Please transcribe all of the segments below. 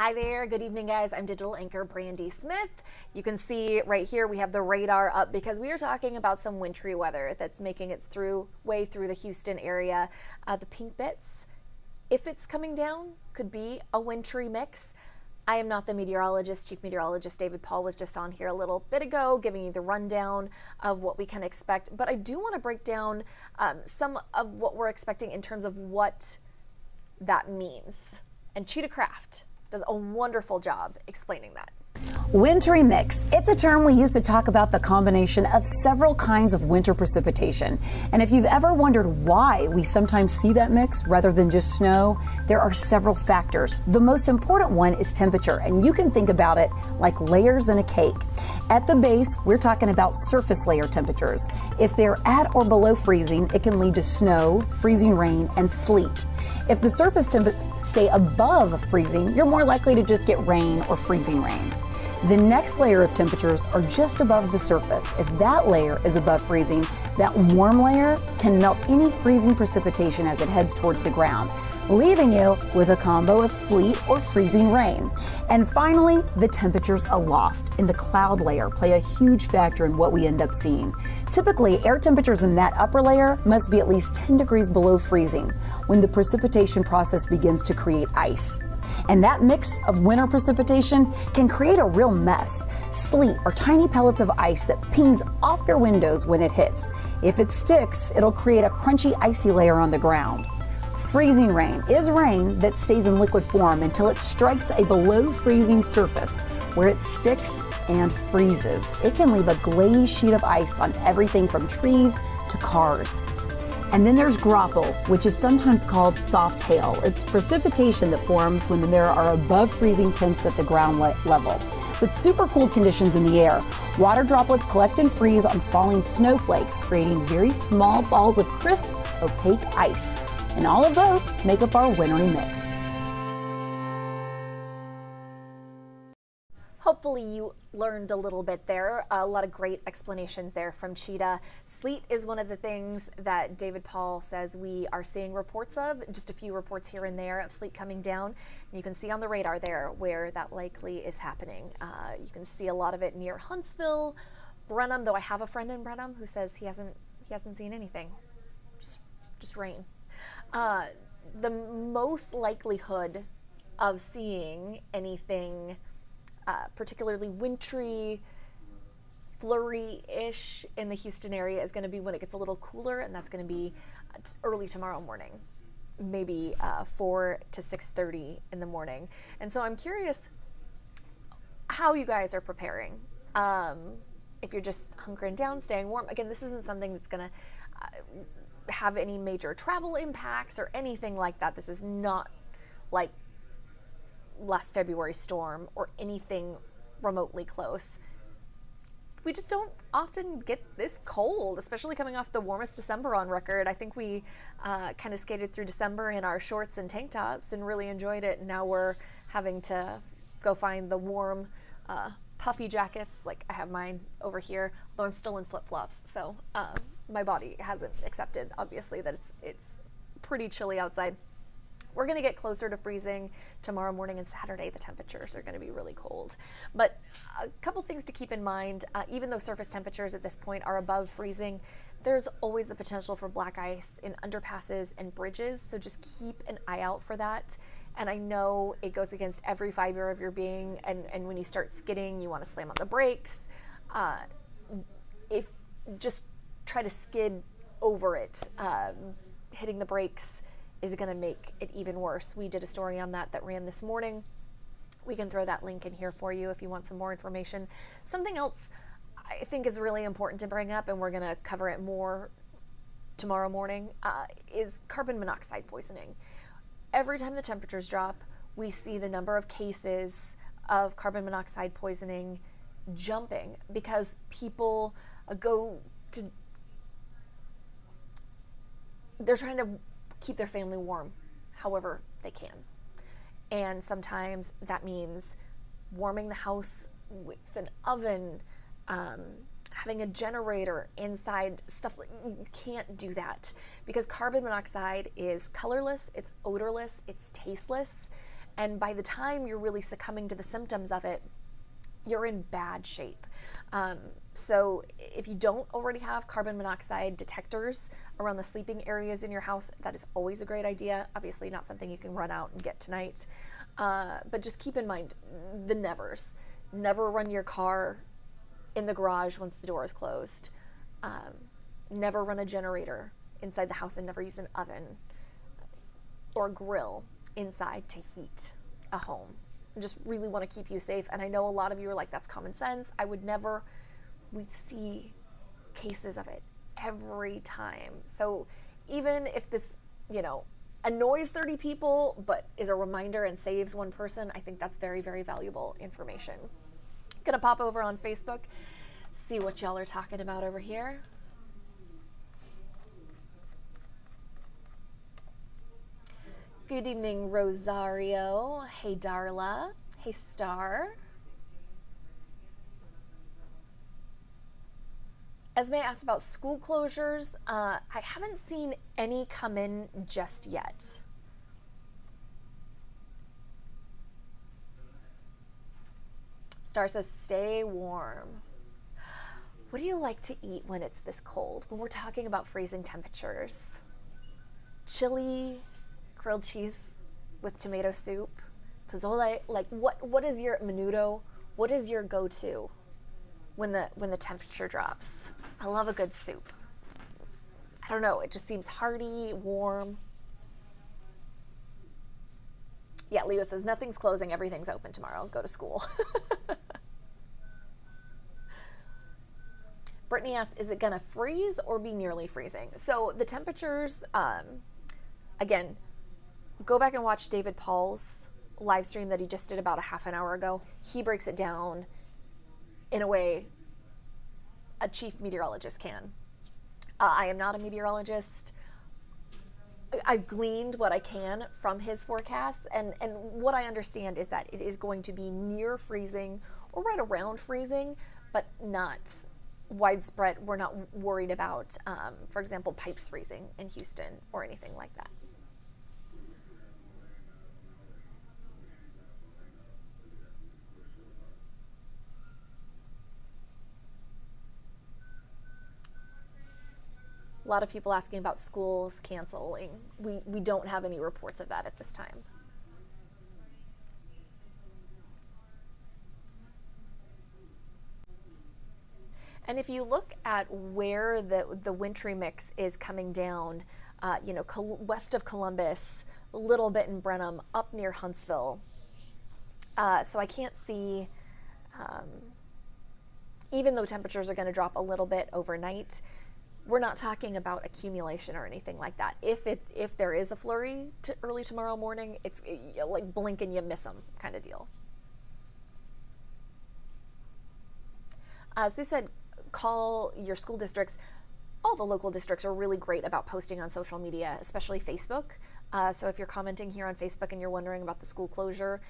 Hi there, good evening guys. I'm digital anchor Brandi Smith. You can see right here we have the radar up because we are talking about some wintry weather that's making its way through the Houston area. The pink bits, if it's coming down, could be a wintry mix. I am not the meteorologist. Chief Meteorologist David Paul was just on here a little bit ago giving you the rundown of what we can expect, but I do want to break down some of what we're expecting in terms of what that means. And Cheetah Craft does a wonderful job explaining that. Wintry mix. It's a term we use to talk about the combination of several kinds of winter precipitation. And if you've ever wondered why we sometimes see that mix rather than just snow, there are several factors. The most important one is temperature, and you can think about it like layers in a cake. At the base, we're talking about surface layer temperatures. If they're at or below freezing, it can lead to snow, freezing rain, and sleet. If the surface temps stay above freezing, you're more likely to just get rain or freezing rain. The next layer of temperatures are just above the surface. If that layer is above freezing, that warm layer can melt any freezing precipitation as it heads towards the ground, leaving you with a combo of sleet or freezing rain. And finally, the temperatures aloft in the cloud layer play a huge factor in what we end up seeing. Typically, air temperatures in that upper layer must be at least 10 degrees below freezing when the precipitation process begins to create ice. And that mix of winter precipitation can create a real mess. Sleet are tiny pellets of ice that pings off your windows when it hits. If it sticks, it'll create a crunchy, icy layer on the ground. Freezing rain is rain that stays in liquid form until it strikes a below freezing surface where it sticks and freezes. It can leave a glazed sheet of ice on everything from trees to cars. And then there's graupel, which is sometimes called soft hail. It's precipitation that forms when there are above freezing temps at the ground level. With super cold conditions in the air, water droplets collect and freeze on falling snowflakes, creating very small balls of crisp, opaque ice. And all of those make up our wintry mix. Hopefully you learned a little bit there. A lot of great explanations there from Cheetah. Sleet is one of the things that David Paul says we are seeing reports of, just a few reports here and there of sleet coming down. You can see on the radar there where that likely is happening. You can see a lot of it near Huntsville, Brenham, though I have a friend in Brenham who says he hasn't seen anything, just rain. The most likelihood of seeing anything particularly wintry, flurry-ish in the Houston area is going to be when it gets a little cooler, and that's going to be early tomorrow morning, maybe 4 to 6:30 in the morning. And so I'm curious how you guys are preparing. If you're just hunkering down, staying warm. Again, this isn't something that's going to have any major travel impacts or anything like that. This is not like last February storm or anything remotely close. We just don't often get this cold, especially coming off the warmest December on record. I think we kind of skated through December in our shorts and tank tops and really enjoyed it. And now we're having to go find the warm, puffy jackets. Like I have mine over here, though I'm still in flip-flops. So my body hasn't accepted, obviously, that it's pretty chilly outside. We're going to get closer to freezing tomorrow morning and Saturday. The temperatures are going to be really cold. But a couple things to keep in mind, even though surface temperatures at this point are above freezing, there's always the potential for black ice in underpasses and bridges. So just keep an eye out for that. And I know it goes against every fiber of your being. And when you start skidding, you want to slam on the brakes. If just try to skid over it, hitting the brakes is going to make it even worse. We did a story on that ran this morning. We can throw that link in here for you if you want some more information. Something else I think is really important to bring up, and we're going to cover it more tomorrow morning, is carbon monoxide poisoning. Every time the temperatures drop, we see the number of cases of carbon monoxide poisoning jumping because people they're trying to keep their family warm however they can. And sometimes that means warming the house with an oven, having a generator inside, stuff like you can't do that because carbon monoxide is colorless, it's odorless, it's tasteless, And by the time you're really succumbing to the symptoms of it, you're in bad shape. So if you don't already have carbon monoxide detectors around the sleeping areas in your house, that is always a great idea. Obviously not something you can run out and get tonight. But just keep in mind the nevers. Never run your car in the garage once the door is closed. Never run a generator inside the house, and never use an oven or grill inside to heat a home. I just really want to keep you safe. And I know a lot of you are like, that's common sense. I would never. We see cases of it every time. So even if this, annoys 30 people, but is a reminder and saves one person, I think that's very, very valuable information. Gonna pop over on Facebook, see what y'all are talking about over here. Good evening, Rosario. Hey, Darla. Hey, Star. Esme asked about school closures. I haven't seen any come in just yet. Star says, stay warm. What do you like to eat when it's this cold? When we're talking about freezing temperatures? Chili, grilled cheese with tomato soup, pozole, like what is your menudo? What is your go-to when the temperature drops? I love a good soup. I don't know, it just seems hearty, warm. Yeah, Leo says, nothing's closing, everything's open tomorrow. Go to school. Brittany asked, is it gonna freeze or be nearly freezing? So the temperatures, again, go back and watch David Paul's live stream that he just did about a half an hour ago. He breaks it down in a way a chief meteorologist can. I am not a meteorologist. I've gleaned what I can from his forecasts, and what I understand is that it is going to be near freezing or right around freezing, but not widespread. We're not worried about, for example, pipes freezing in Houston or anything like that. A lot of people asking about schools canceling. We don't have any reports of that at this time. And if you look at where the wintry mix is coming down, west of Columbus, a little bit in Brenham, up near Huntsville. So I can't see, even though temperatures are going to drop a little bit overnight, we're not talking about accumulation or anything like that. If there is a flurry early tomorrow morning, it's like blink and you miss them kind of deal. Sue said, call your school districts. All the local districts are really great about posting on social media, especially Facebook. So if you're commenting here on Facebook and you're wondering about the school closure,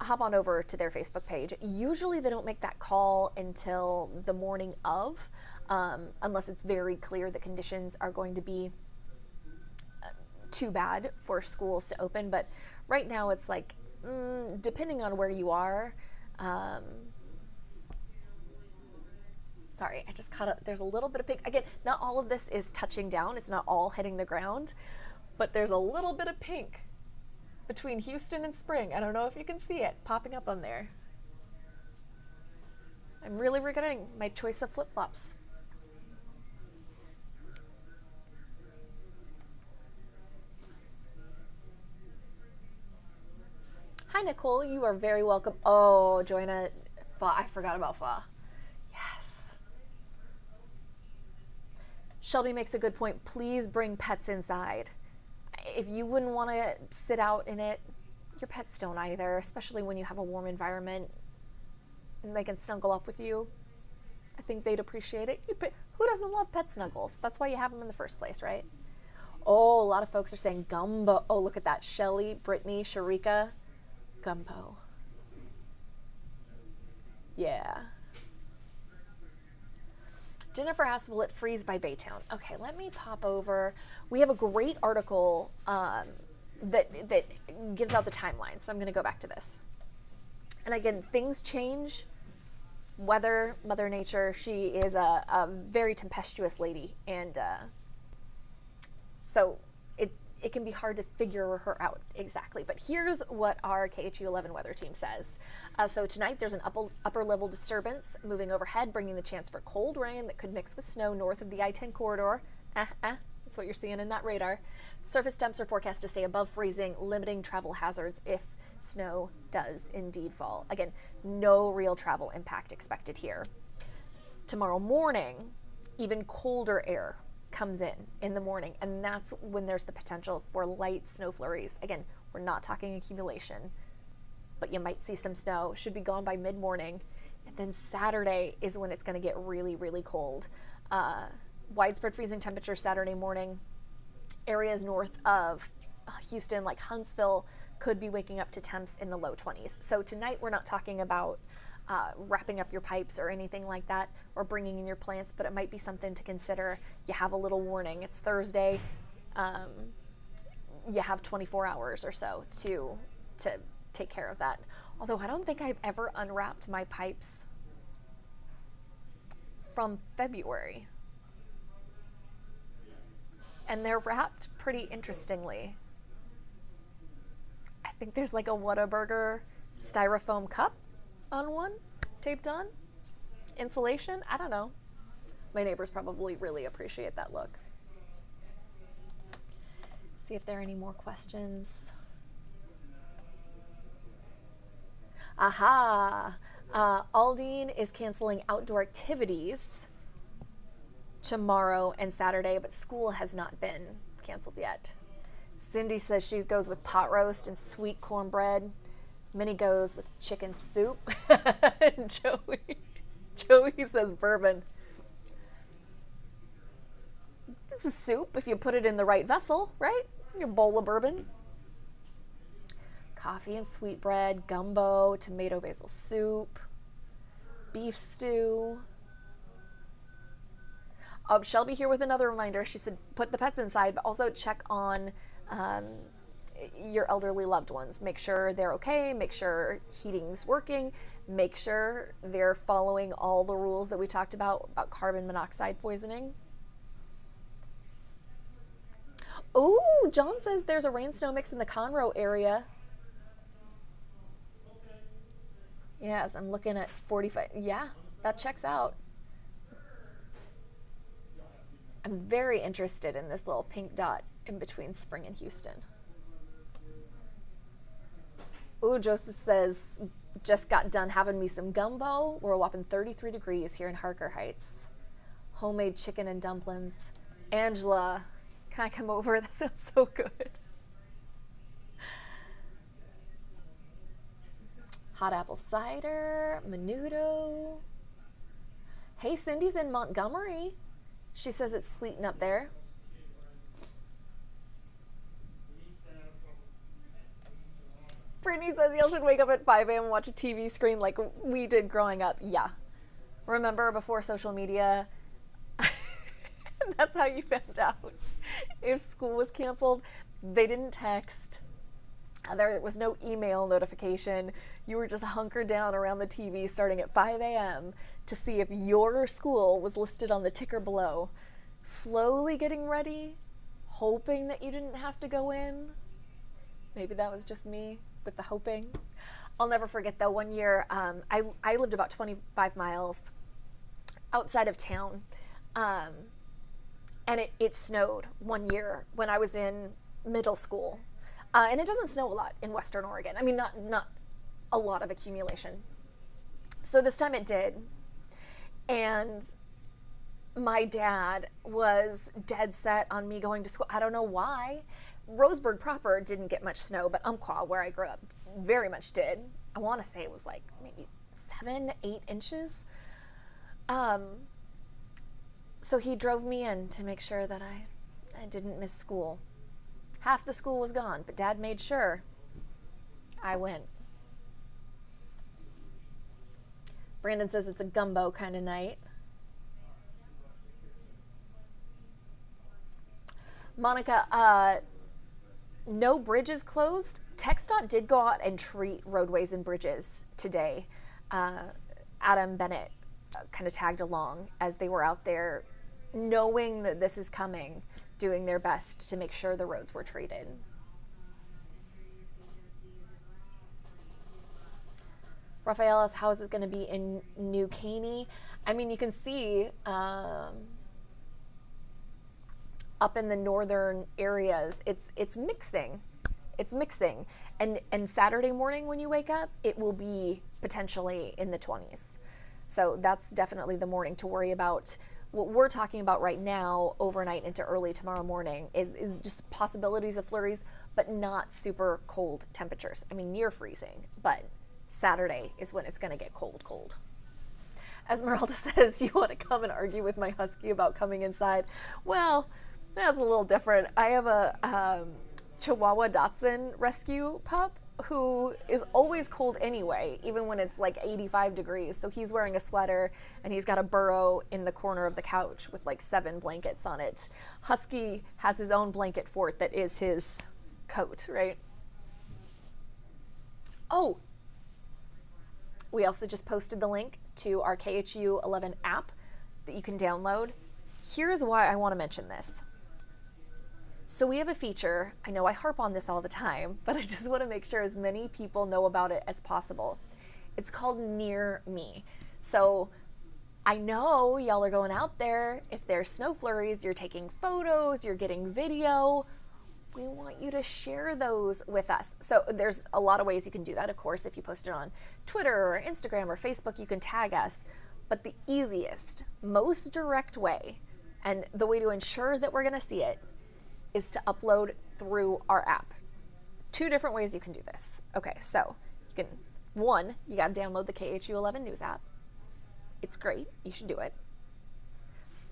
hop on over to their Facebook page. Usually they don't make that call until the morning of, unless it's very clear the conditions are going to be too bad for schools to open. But right now it's like, depending on where you are, sorry, I just caught up. There's a little bit of pink. Again, not all of this is touching down. It's not all hitting the ground, but there's a little bit of pink between Houston and Spring. I don't know if you can see it popping up on there. I'm really regretting my choice of flip-flops. Hi, Nicole. You are very welcome. Oh, Joanna, pho. I forgot about pho. Yes. Shelby makes a good point. Please bring pets inside. If you wouldn't want to sit out in it, your pets don't either, especially when you have a warm environment and they can snuggle up with you. I think they'd appreciate it. Who doesn't love pet snuggles? That's why you have them in the first place, right? Oh, a lot of folks are saying gumbo. Oh, look at that. Shelly, Brittany, Sharika, gumbo. Yeah. Jennifer asked, will it freeze by Baytown? Okay, let me pop over. We have a great article that gives out the timeline. So I'm going to go back to this. And again, things change. Weather, Mother Nature, she is a very tempestuous lady, and so it can be hard to figure her out exactly. But here's what our KHOU 11 weather team says. So tonight there's an upper level disturbance moving overhead, bringing the chance for cold rain that could mix with snow north of the I-10 corridor. That's what you're seeing in that radar. Surface temps are forecast to stay above freezing, limiting travel hazards if snow does indeed fall. Again, no real travel impact expected here. Tomorrow morning, even colder air comes in the morning, and that's when there's the potential for light snow flurries. Again, we're not talking accumulation, but you might see some snow. Should be gone by mid-morning. And then Saturday is when it's going to get really, really cold. Widespread freezing temperatures Saturday morning. Areas north of Houston, like Huntsville, could be waking up to temps in the low 20s. So tonight we're not talking about wrapping up your pipes or anything like that, or bringing in your plants, but it might be something to consider. You have a little warning. It's Thursday. You have 24 hours or so to take care of that. Although I don't think I've ever unwrapped my pipes from February. And they're wrapped pretty interestingly. I think there's like a Whataburger styrofoam cup on one, taped on. Insulation? I don't know. My neighbors probably really appreciate that look. See if there are any more questions. Aha! Aldine is canceling outdoor activities tomorrow and Saturday, but school has not been canceled yet. Cindy says she goes with pot roast and sweet cornbread. Minnie goes with chicken soup. Joey says bourbon. It's a soup if you put it in the right vessel, right? Your bowl of bourbon. Coffee and sweetbread, gumbo, tomato basil soup, beef stew. Shelby here with another reminder. She said put the pets inside, but also check on your elderly loved ones. Make sure they're okay, make sure heating's working, make sure they're following all the rules that we talked about carbon monoxide poisoning. Oh, John says there's a rain snow mix in the Conroe area. Yes, I'm looking at 45. Yeah, that checks out. I'm very interested in this little pink dot in between Spring and Houston. Ooh, Joseph says, just got done having me some gumbo. We're a whopping 33 degrees here in Harker Heights. Homemade chicken and dumplings. Angela, can I come over? That sounds so good. Hot apple cider, menudo. Hey, Cindy's in Montgomery. She says it's sleeting up there. Brittany says y'all should wake up at 5 a.m. and watch a TV screen like we did growing up. Yeah. Remember before social media? That's how you found out. If school was canceled, they didn't text. There was no email notification. You were just hunkered down around the TV starting at 5 a.m. to see if your school was listed on the ticker below. Slowly getting ready, hoping that you didn't have to go in. Maybe that was just me with the hoping. I'll never forget though, one year I lived about 25 miles outside of town, and it snowed one year when I was in middle school. And it doesn't snow a lot in Western Oregon. I mean, not a lot of accumulation. So this time it did. And my dad was dead set on me going to school. I don't know why. Roseburg proper didn't get much snow, but Umpqua, where I grew up, very much did. I want to say it was like maybe 7-8 inches. So he drove me in to make sure that I didn't miss school. Half the school was gone, but Dad made sure I went. Brandon says it's a gumbo kind of night. Monica, No bridges closed. TxDOT did go out and treat roadways and bridges today. Adam Bennett kind of tagged along as they were out there, knowing that this is coming, doing their best to make sure the roads were treated. Raphael asks, how is it going to be in New Caney? I mean, you can see up in the northern areas, it's mixing. It's mixing. And Saturday morning when you wake up, it will be potentially in the 20s. So that's definitely the morning to worry about. What we're talking about right now, overnight into early tomorrow morning, is just possibilities of flurries, but not super cold temperatures. I mean, near freezing, but Saturday is when it's going to get cold. Esmeralda says, you want to come and argue with my husky about coming inside? Well, that's a little different. I have a Chihuahua Dachshund rescue pup who is always cold anyway, even when it's like 85 degrees. So he's wearing a sweater and he's got a burrow in the corner of the couch with like 7 blankets on it. Husky has his own blanket fort that is his coat, right? Oh, we also just posted the link to our KHOU 11 app that you can download. Here's why I want to mention this. So we have a feature, I know I harp on this all the time, but I just want to make sure as many people know about it as possible. It's called Near Me. So I know y'all are going out there. If there's snow flurries, you're taking photos, you're getting video. We want you to share those with us. So there's a lot of ways you can do that. Of course, if you post it on Twitter or Instagram or Facebook, you can tag us. But the easiest, most direct way, and the way to ensure that we're going to see it, is to upload through our app. 2 different ways you can do this. Okay, so you can, one, you got to download the KHOU 11 News app. It's great. You should do it.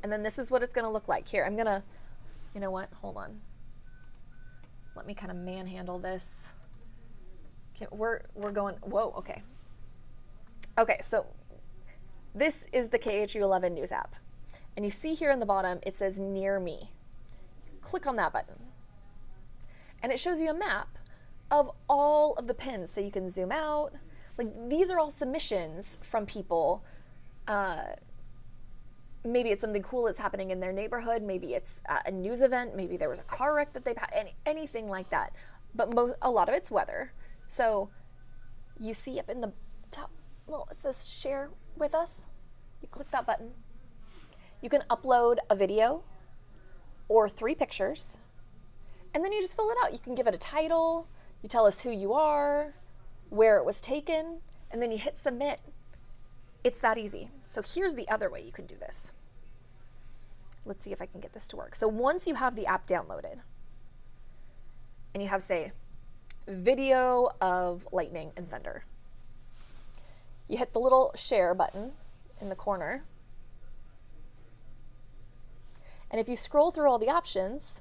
And then this is what it's going to look like. Here, I'm going to, you know what? Hold on. Let me kind of manhandle this. Okay, we're going, whoa, okay. Okay, so this is the KHOU 11 News app. And you see here in the bottom, it says Near Me. Click on that button. And it shows you a map of all of the pins. So you can zoom out. Like, these are all submissions from people. Maybe it's something cool that's happening in their neighborhood. Maybe it's a news event. Maybe there was a car wreck that they've had, anything like that. But a lot of it's weather. So you see up in the top, it says share with us. You click that button. You can upload a video or 3 pictures. And then you just fill it out. You can give it a title. You tell us who you are, where it was taken, and then you hit submit. It's that easy. So here's the other way you can do this. Let's see if I can get this to work. So once you have the app downloaded and you have, say, video of lightning and thunder, you hit the little share button in the corner. And if you scroll through all the options,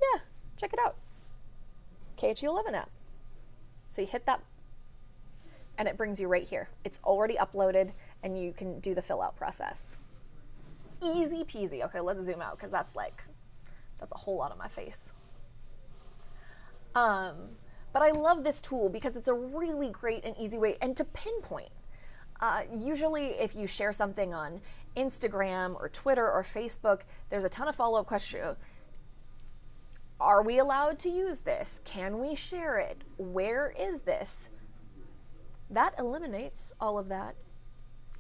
yeah, check it out. KHOU 11 app. So you hit that and it brings you right here. It's already uploaded and you can do the fill out process. Easy peasy. Okay, let's zoom out because that's a whole lot on my face. But I love this tool because it's a really great and easy way and to pinpoint. Usually if you share something on Instagram or Twitter or Facebook, there's a ton of follow-up questions. Are we allowed to use this? Can we share it? Where is this? That eliminates all of that.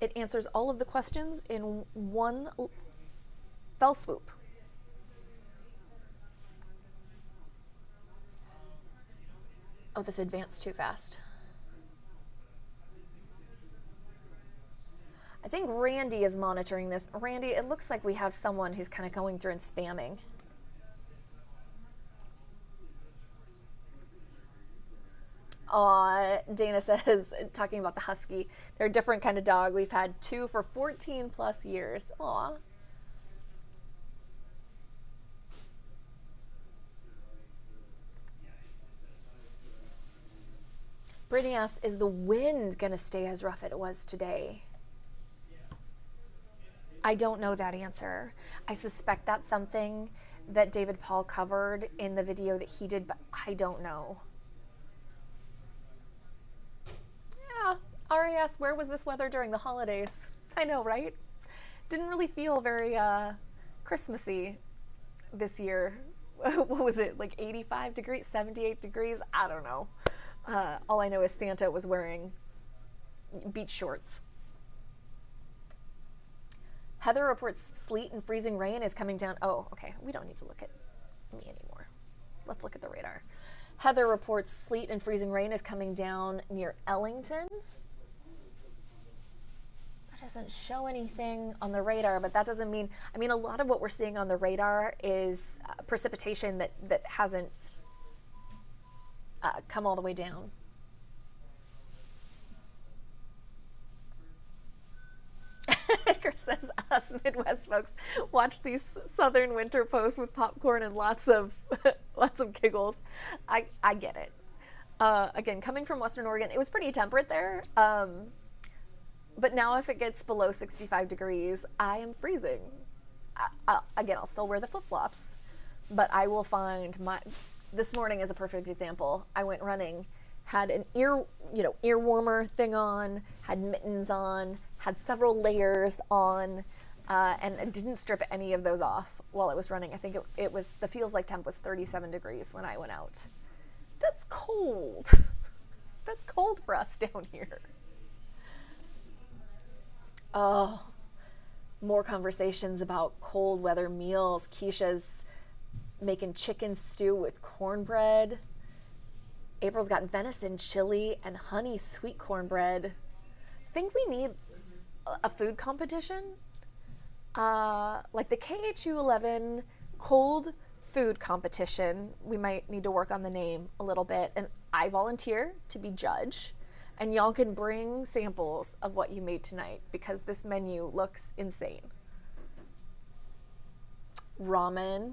It answers all of the questions in one fell swoop. Oh, this advanced too fast. I think Randy is monitoring this. Randy, it looks like we have someone who's kind of going through and spamming. Dana says, talking about the husky, they're a different kind of dog. We've had 2 for 14 plus years. Aw. Brittany asked, is the wind going to stay as rough as it was today? I don't know that answer. I suspect that's something that David Paul covered in the video that he did, but I don't know. Yeah, Ari asked, where was this weather during the holidays? I know, right? Didn't really feel very Christmassy this year. What was it, like 85 degrees, 78 degrees? I don't know. All I know is Santa was wearing beach shorts. Heather reports sleet and freezing rain is coming down. Oh, okay. We don't need to look at me anymore. Let's look at the radar. Heather reports sleet and freezing rain is coming down near Ellington. That doesn't show anything on the radar, but that doesn't mean, I mean, a lot of what we're seeing on the radar is precipitation that hasn't come all the way down. Chris says, us Midwest folks watch these southern winter posts with popcorn and lots of giggles. I get it. Again, coming from Western Oregon, it was pretty temperate there. But now if it gets below 65 degrees, I am freezing. Again, I'll still wear the flip-flops, but I will find this morning is a perfect example. I went running, had an ear warmer thing on, had mittens on, had several layers on, and I didn't strip any of those off while I was running. I think it was, the feels like temp was 37 degrees when I went out. That's cold. That's cold for us down here. Oh, more conversations about cold weather meals. Keisha's making chicken stew with cornbread. April's got venison chili and honey sweet cornbread. Think we need a food competition? Like the KHOU 11 cold food competition. We might need to work on the name a little bit. And I volunteer to be judge. And y'all can bring samples of what you made tonight because this menu looks insane. Ramen.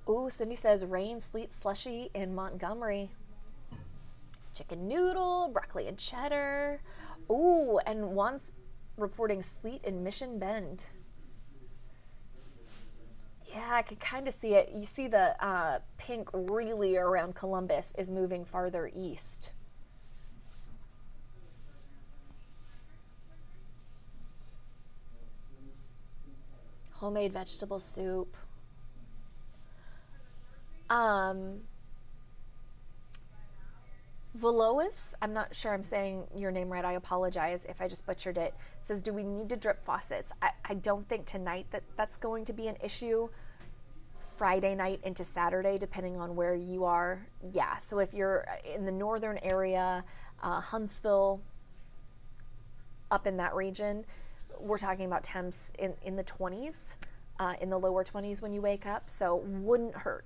Ooh, Cindy says rain, sleet, slushy in Montgomery. Chicken noodle, broccoli and cheddar. Ooh, and Juan's reporting sleet in Mission Bend. Yeah, I could kind of see it. You see the pink really around Columbus is moving farther east. Homemade vegetable soup. Velois, I'm not sure I'm saying your name right. I apologize if I just butchered it. Says, do we need to drip faucets? I don't think tonight that's going to be an issue. Friday night into Saturday, depending on where you are. Yeah, so if you're in the northern area, Huntsville, up in that region, we're talking about temps in the 20s, in the lower 20s when you wake up, so wouldn't hurt.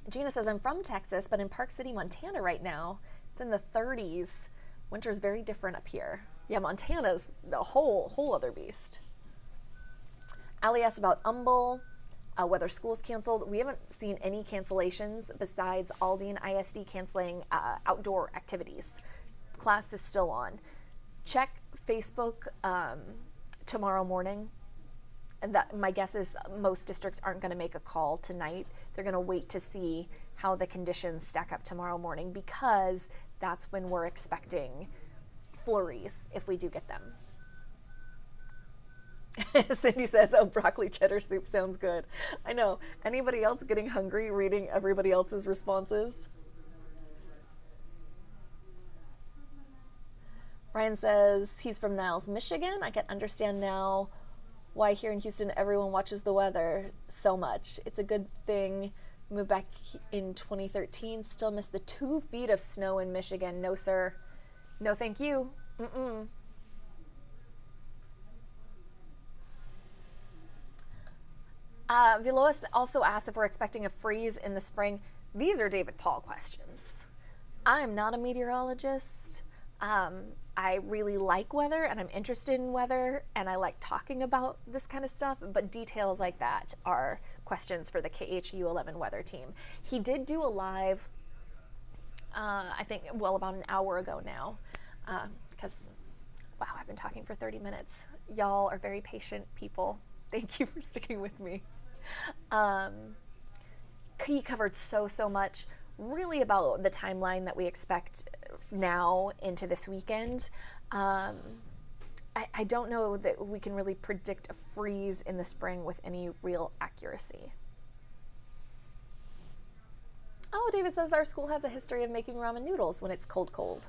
Gina says, I'm from Texas, but in Park City, Montana right now. It's in the 30s. Winter's very different up here. Yeah, Montana's the whole other beast. Allie asked about Humble, whether school's canceled. We haven't seen any cancellations besides Aldine ISD canceling outdoor activities. Class is still on. Check Facebook tomorrow morning. And that, my guess is most districts aren't going to make a call tonight. They're going to wait to see how the conditions stack up tomorrow morning because that's when we're expecting flurries if we do get them. Cindy says, oh, broccoli cheddar soup sounds good. I know. Anybody else getting hungry reading everybody else's responses? Ryan says he's from Niles, Michigan. I can understand now why here in Houston everyone watches the weather so much. It's a good thing. Moved back in 2013. Still miss the 2 feet of snow in Michigan. No, sir. No, thank you. Vilois also asked if we're expecting a freeze in the spring. These are David Paul questions. I am not a meteorologist. I really like weather and I'm interested in weather and I like talking about this kind of stuff, but details like that are questions for the KHOU 11 weather team. He did do a live, I think, well, about an hour ago now, because Wow, I've been talking for 30 minutes. Y'all are very patient people. Thank you for sticking with me. He covered so much, really about the timeline that we expect now into this weekend. I don't know that we can really predict a freeze in the spring with any real accuracy. Oh, David says our school has a history of making ramen noodles when it's cold.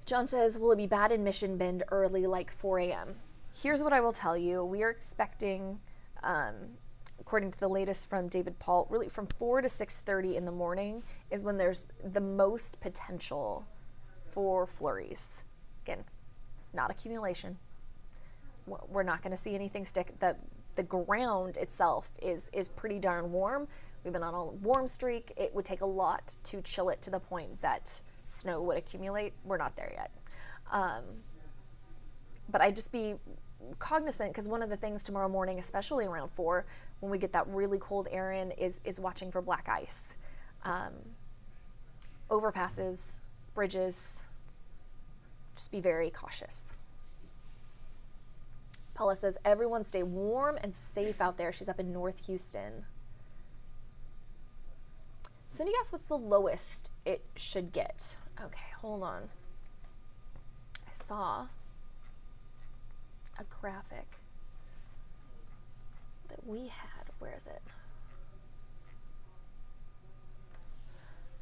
John says, will it be bad in Mission Bend early, like 4 a.m.? Here's what I will tell you. We are expecting, according to the latest from David Paul, really from 4 to 6:30 in the morning is when there's the most potential for flurries. Again, not accumulation. We're not going to see anything stick. The ground itself is pretty darn warm. We've been on a warm streak. It would take a lot to chill it to the point that snow would accumulate. We're not there yet. But I'd just be cognizant, because one of the things tomorrow morning, especially around 4, when we get that really cold air in, is watching for black ice. Overpasses, bridges, just be very cautious. Paula says, everyone stay warm and safe out there. She's up in North Houston. Cindy asks what's the lowest it should get. Okay, hold on. I saw a graphic that we had. Where is it?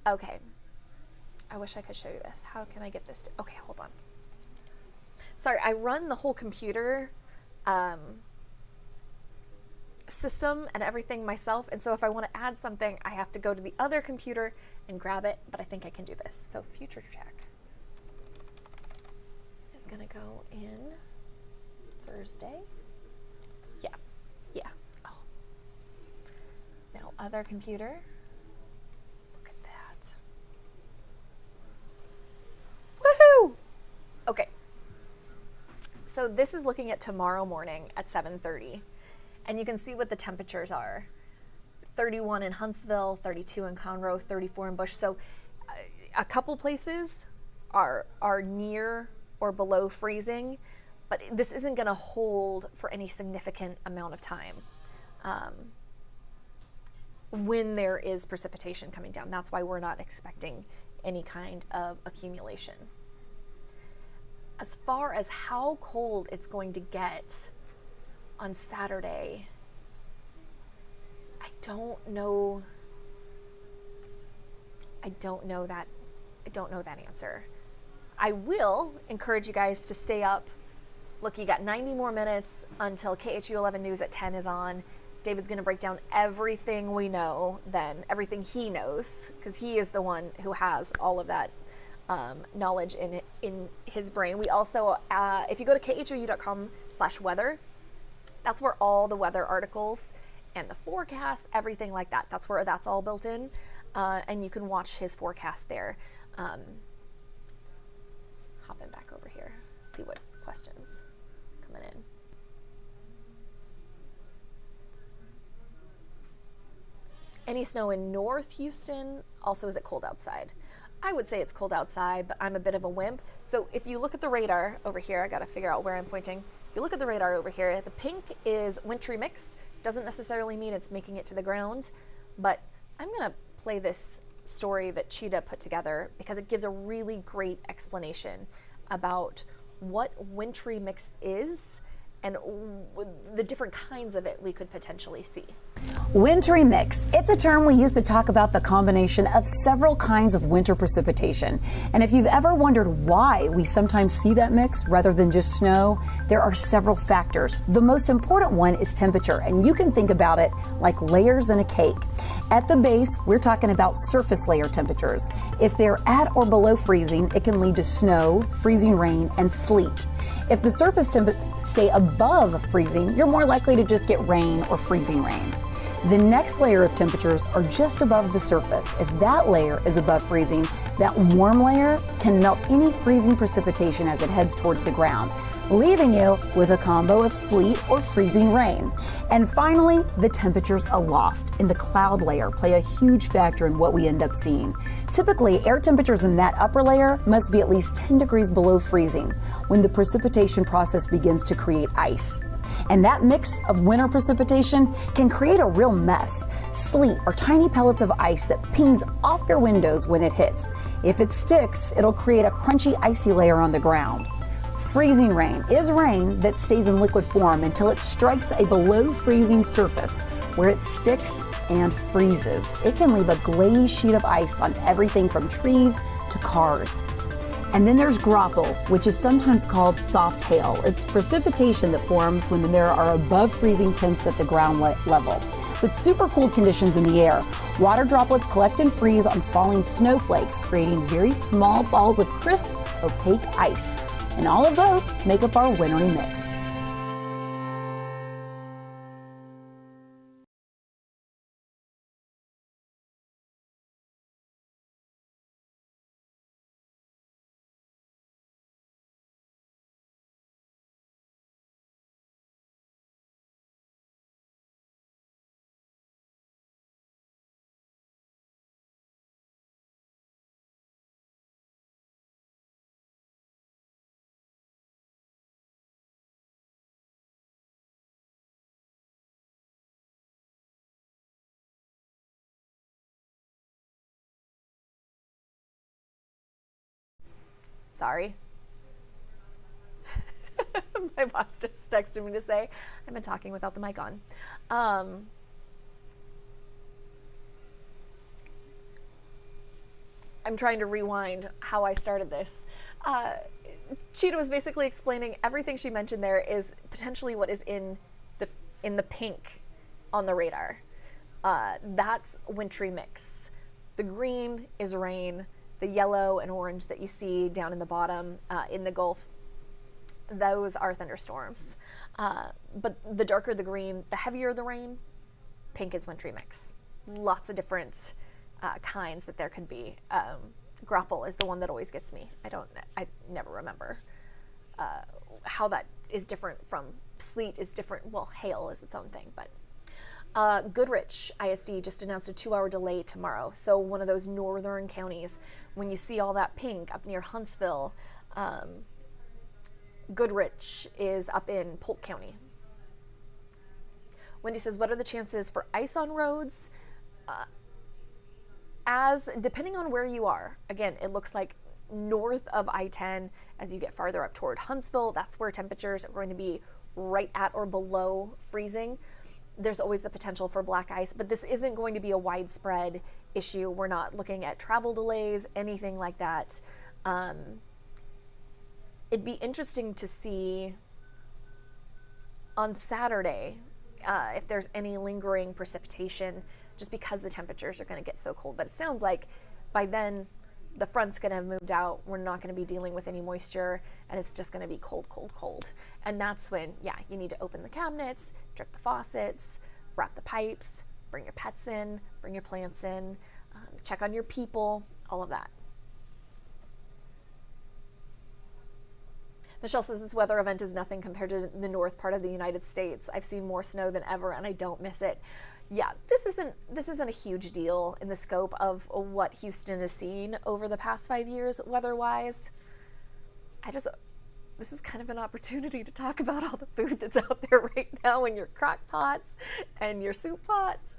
Okay. I wish I could show you this. How can I get this okay, hold on. Sorry, I run the whole computer system and everything myself, and so if I want to add something, I have to go to the other computer and grab it, but I think I can do this. So future check is gonna go in Thursday. Yeah. Oh. Now other computer. Look at that. Woohoo! Okay. So this is looking at tomorrow morning at 7:30. And you can see what the temperatures are. 31 in Huntsville, 32 in Conroe, 34 in Bush. So a couple places are near or below freezing, but this isn't going to hold for any significant amount of time when there is precipitation coming down. That's why we're not expecting any kind of accumulation. As far as how cold it's going to get on Saturday, I don't know that answer. I will encourage you guys to stay up. Look, you got 90 more minutes until KHOU 11 News at 10 is on. David's going to break down everything we know then, everything he knows, because he is the one who has all of that knowledge in his brain. We also, if you go to khou.com/weather, that's where all the weather articles and the forecast, everything like that, that's where that's all built in. And you can watch his forecast there. Hopping back over here, see what questions coming in. Any snow in North Houston? Also, is it cold outside? I would say it's cold outside, but I'm a bit of a wimp. So if you look at the radar over here, I gotta figure out where I'm pointing. If you look at the radar over here, the pink is wintry mix. Doesn't necessarily mean it's making it to the ground, but I'm gonna play this story that Cheetah put together because it gives a really great explanation about what wintry mix is and the different kinds of it we could potentially see. Wintry mix. It's a term we use to talk about the combination of several kinds of winter precipitation. And if you've ever wondered why we sometimes see that mix rather than just snow, there are several factors. The most important one is temperature, and you can think about it like layers in a cake. At the base, we're talking about surface layer temperatures. If they're at or below freezing, it can lead to snow, freezing rain, and sleet. If the surface temps stay above freezing, you're more likely to just get rain or freezing rain. The next layer of temperatures are just above the surface. If that layer is above freezing, that warm layer can melt any freezing precipitation as it heads towards the ground, leaving you with a combo of sleet or freezing rain. And finally, the temperatures aloft in the cloud layer play a huge factor in what we end up seeing. Typically, air temperatures in that upper layer must be at least 10 degrees below freezing when the precipitation process begins to create ice. And that mix of winter precipitation can create a real mess. Sleet are tiny pellets of ice that pings off your windows when it hits. If it sticks, it'll create a crunchy, icy layer on the ground. Freezing rain is rain that stays in liquid form until it strikes a below freezing surface where it sticks and freezes. It can leave a glazed sheet of ice on everything from trees to cars. And then there's graupel, which is sometimes called soft hail. It's precipitation that forms when there are above freezing temps at the ground level. With super cold conditions in the air, water droplets collect and freeze on falling snowflakes, creating very small balls of crisp, opaque ice. And all of those make up our wintry mix. Sorry. My boss just texted me to say I've been talking without the mic on. I'm trying to rewind how I started this. Cheetah was basically explaining everything she mentioned there is potentially what is in the pink on the radar. That's wintry mix. The green is rain. The yellow and orange that you see down in the bottom in the Gulf, those are thunderstorms. But the darker the green, the heavier the rain. Pink is wintry mix. Lots of different kinds that there could be. Graupel is the one that always gets me. I never remember how that is different from sleet is different. Well, hail is its own thing, but Goodrich ISD just announced a 2-hour delay tomorrow. So one of those northern counties, when you see all that pink up near Huntsville, Goodrich is up in Polk County. Wendy says, what are the chances for ice on roads? Depending on where you are, again, it looks like north of I-10, as you get farther up toward Huntsville, that's where temperatures are going to be right at or below freezing. There's always the potential for black ice, but this isn't going to be a widespread issue. We're not looking at travel delays, anything like that. It'd be interesting to see on Saturday if there's any lingering precipitation, just because the temperatures are going to get so cold. But it sounds like by then the front's going to have moved out. We're not going to be dealing with any moisture, and it's just going to be cold, cold, cold. And that's when, you need to open the cabinets, drip the faucets, wrap the pipes, bring your pets in, bring your plants in, check on your people, all of that. Michelle says this weather event is nothing compared to the north part of the United States. I've seen more snow than ever, and I don't miss it. Yeah, this isn't a huge deal in the scope of what Houston has seen over the past 5 years weather-wise. This is kind of an opportunity to talk about all the food that's out there right now in your crock pots and your soup pots,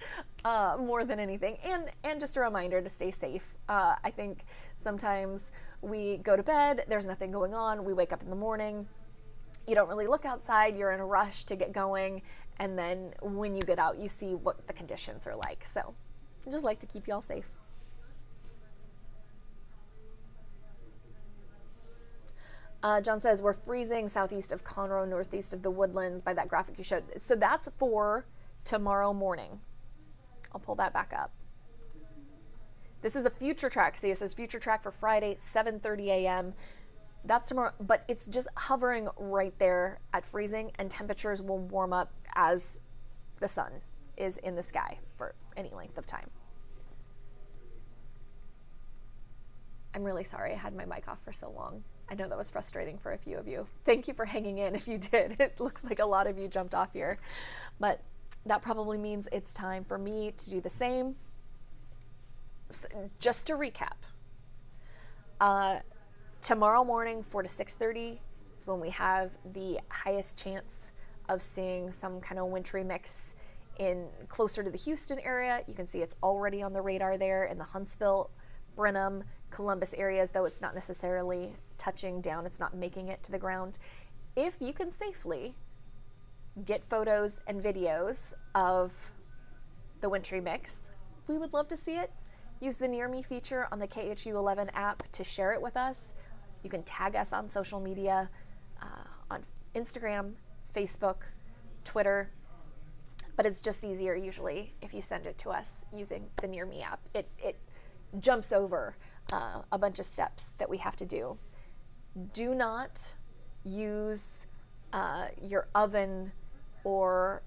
more than anything. And just a reminder to stay safe. I think sometimes we go to bed, there's nothing going on, we wake up in the morning, you don't really look outside, you're in a rush to get going, and then when you get out, you see what the conditions are like. So I just like to keep y'all safe. John says, we're freezing southeast of Conroe, northeast of the Woodlands by that graphic you showed. So that's for tomorrow morning. I'll pull that back up. This is a future track. See, it says future track for Friday, 7:30 a.m. That's tomorrow, but it's just hovering right there at freezing, and temperatures will warm up as the sun is in the sky for any length of time. I'm really sorry I had my mic off for so long. I know that was frustrating for a few of you. Thank you for hanging in if you did. It looks like a lot of you jumped off here. But that probably means it's time for me to do the same. So just to recap, tomorrow morning, 4 to 6:30 is when we have the highest chance of seeing some kind of wintry mix in closer to the Houston area. You can see it's already on the radar there in the Huntsville, Brenham, Columbus areas, though it's not necessarily touching down, it's not making it to the ground. If you can safely get photos and videos of the wintry mix, we would love to see it. Use the Near Me feature on the KHOU 11 app to share it with us. You can tag us on social media, on Instagram, Facebook, Twitter, but it's just easier usually if you send it to us using the Near Me app. It jumps over a bunch of steps that we have to do. Do not use your oven or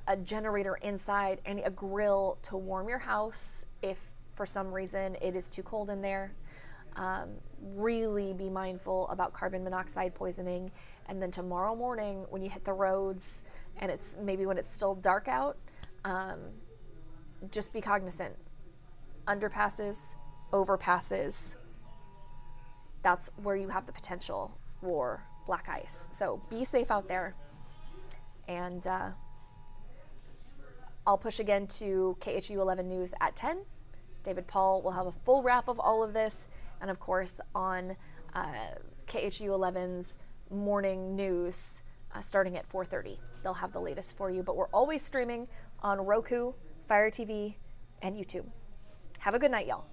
a generator inside and a grill to warm your house if for some reason it is too cold in there. Really be mindful about carbon monoxide poisoning. And then tomorrow morning when you hit the roads and it's maybe when it's still dark out, just be cognizant. Underpasses, overpasses, that's where you have the potential for black ice. So be safe out there. And I'll push again to KHOU 11 News at 10. David Paul will have a full wrap of all of this. And of course on KHOU 11's morning news starting at 4:30. They'll have the latest for you. But we're always streaming on Roku, Fire TV, and YouTube. Have a good night, y'all.